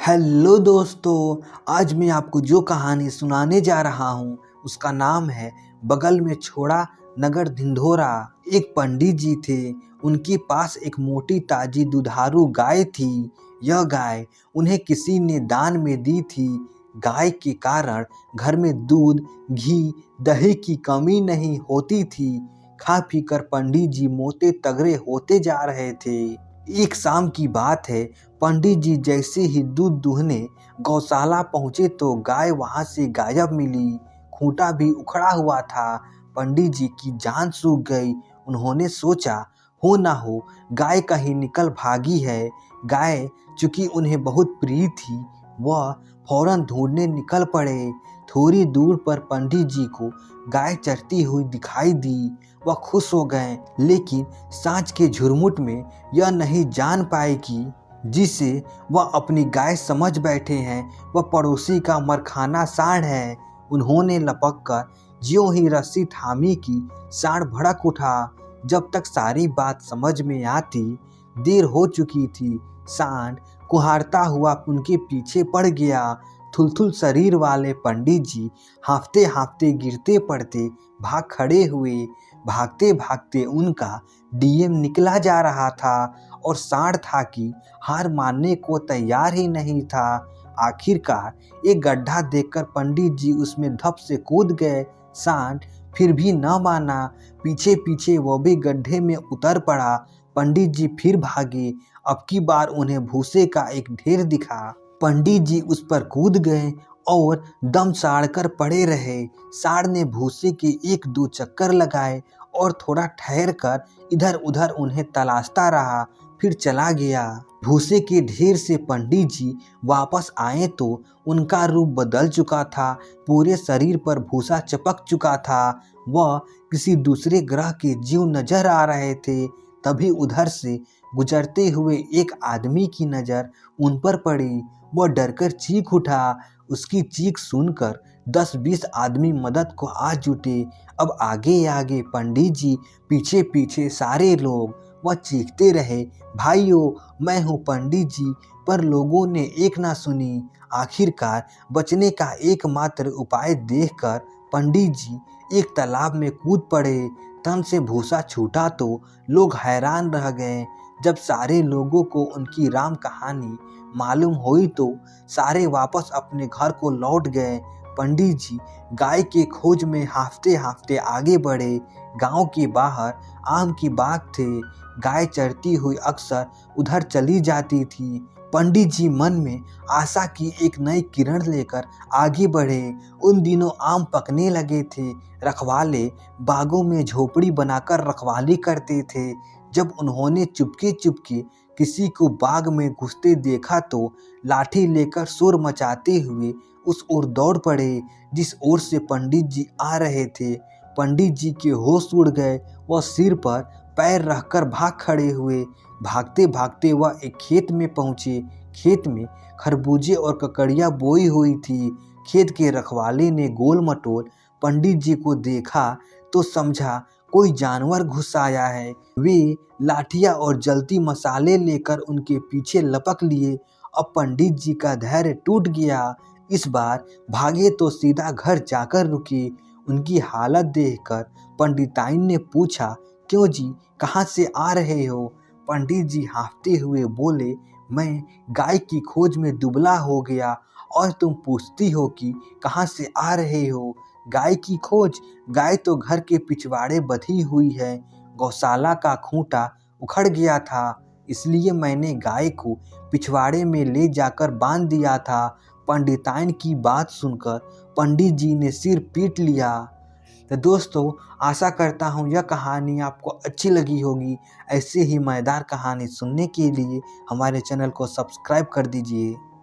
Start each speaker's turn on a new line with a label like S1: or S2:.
S1: Hello दोस्तों, आज मैं आपको जो कहानी सुनाने जा रहा हूँ उसका नाम है बगल में छोड़ा नगर ढिंढोरा। एक पंडित जी थे, उनके पास एक मोटी ताजी दुधारू गाय थी। यह गाय उन्हें किसी ने दान में दी थी। गाय के कारण घर में दूध, घी, दही की कमी नहीं होती थी। खा पी कर पंडित जी मोटे तगड़े होते जा रहे थे। एक शाम की बात है, पंडित जी जैसे ही दूध दूहने गौशाला पहुंचे तो गाय वहां से गायब मिली। खूंटा भी उखड़ा हुआ था। पंडित जी की जान सूख गई। उन्होंने सोचा, हो ना हो गाय कहीं निकल भागी है। गाय चूंकि उन्हें बहुत प्रिय थी, वह फौरन ढूंढने निकल पड़े। थोड़ी दूर पर पंडित जी को गाय चरती हुई दिखाई दी। वह खुश हो गए, लेकिन सांझ के झुरमुट में यह नहीं जान पाए कि जिसे वह अपनी गाय समझ बैठे हैं वह पड़ोसी का मरखाना सांड है। उन्होंने लपक कर ज्यों ही रस्सी थामी कि सांड भड़क उठा। जब तक सारी बात समझ में आती देर हो चुकी थी। सांड कुहारता हुआ उनके पीछे पड़ गया। थुलथुल शरीर वाले पंडित जी हांफते हांफते गिरते पड़ते भाग खड़े हुए। भागते भागते उनका डीएम निकला जा रहा था और सांड था कि हार मानने को तैयार ही नहीं था। आखिरकार एक गड्ढा देखकर पंडित जी उसमें धप से कूद गए। सांड फिर भी न माना। पीछे पीछे वो भी गड्ढे में उतर पड़ा। पंडित जी फिर भागे। अब की बार उन्हें भूसे का एक ढेर दिखा। पंडित जी उस पर कूद गए और दम साड़ कर पड़े रहे। सांड ने भूसे के एक दो चक्कर लगाए और थोड़ा ठहर कर इधर उधर उन्हें तलाशता रहा, फिर चला गया। भूसे के ढेर से पंडित जी वापस आए तो उनका रूप बदल चुका था। पूरे शरीर पर भूसा चपक चुका था। वह किसी दूसरे ग्रह के जीव नजर आ रहे थे। तभी उधर से गुजरते हुए एक आदमी की नज़र उन पर पड़ी। वह डरकर चीख उठा। उसकी चीख सुनकर 10-20 आदमी मदद को आ जुटे। अब आगे आगे पंडित जी, पीछे पीछे सारे लोग। वह चीखते रहे, भाइयों मैं हूँ पंडित जी। पर लोगों ने एक ना सुनी। आखिरकार बचने का एकमात्र उपाय देखकर पंडित जी एक तालाब में कूद पड़े। तन से भूसा छूटा तो लोग हैरान रह गए। जब सारे लोगों को उनकी राम कहानी मालूम हुई तो सारे वापस अपने घर को लौट गए। पंडित जी गाय के खोज में हांफते हांफते आगे बढ़े। गांव के बाहर आम की बाग थे। गाय चरती हुई अक्सर उधर चली जाती थी। पंडित जी मन में आशा की एक नई किरण लेकर आगे बढ़े। उन दिनों आम पकने लगे थे। रखवाले बागों में झोपड़ी बनाकर रखवाली करते थे। जब उन्होंने चुपके चुपके किसी को बाग में घुसते देखा तो लाठी लेकर शोर मचाते हुए उस ओर दौड़ पड़े जिस ओर से पंडित जी आ रहे थे। पंडित जी के होश उड़ गए। वह सिर पर पैर रखकर भाग खड़े हुए। भागते भागते वह एक खेत में पहुंचे। खेत में खरबूजे और ककड़ियाँ बोई हुई थी। खेत के रखवाले ने गोल मटोल पंडित जी को देखा तो समझा कोई जानवर घुस आया है। वे लाठियाँ और जलती मसाले लेकर उनके पीछे लपक लिए। अब पंडित जी का धैर्य टूट गया। इस बार भागे तो सीधा घर जाकर रुके। उनकी हालत देखकर पंडिताइन ने पूछा, क्यों जी, कहाँ से आ रहे हो? पंडित जी हाँफते हुए बोले, मैं गाय की खोज में दुबला हो गया और तुम पूछती हो कि कहाँ से आ रहे हो? गाय की खोज? गाय तो घर के पिछवाड़े बंधी हुई है। गौशाला का खूंटा उखड़ गया था, इसलिए मैंने गाय को पिछवाड़े में ले जाकर बांध दिया था। पंडिताइन की बात सुनकर पंडित जी ने सिर पीट लिया। तो दोस्तों, आशा करता हूँ यह कहानी आपको अच्छी लगी होगी। ऐसे ही मज़ेदार कहानी सुनने के लिए हमारे चैनल को सब्सक्राइब कर दीजिए।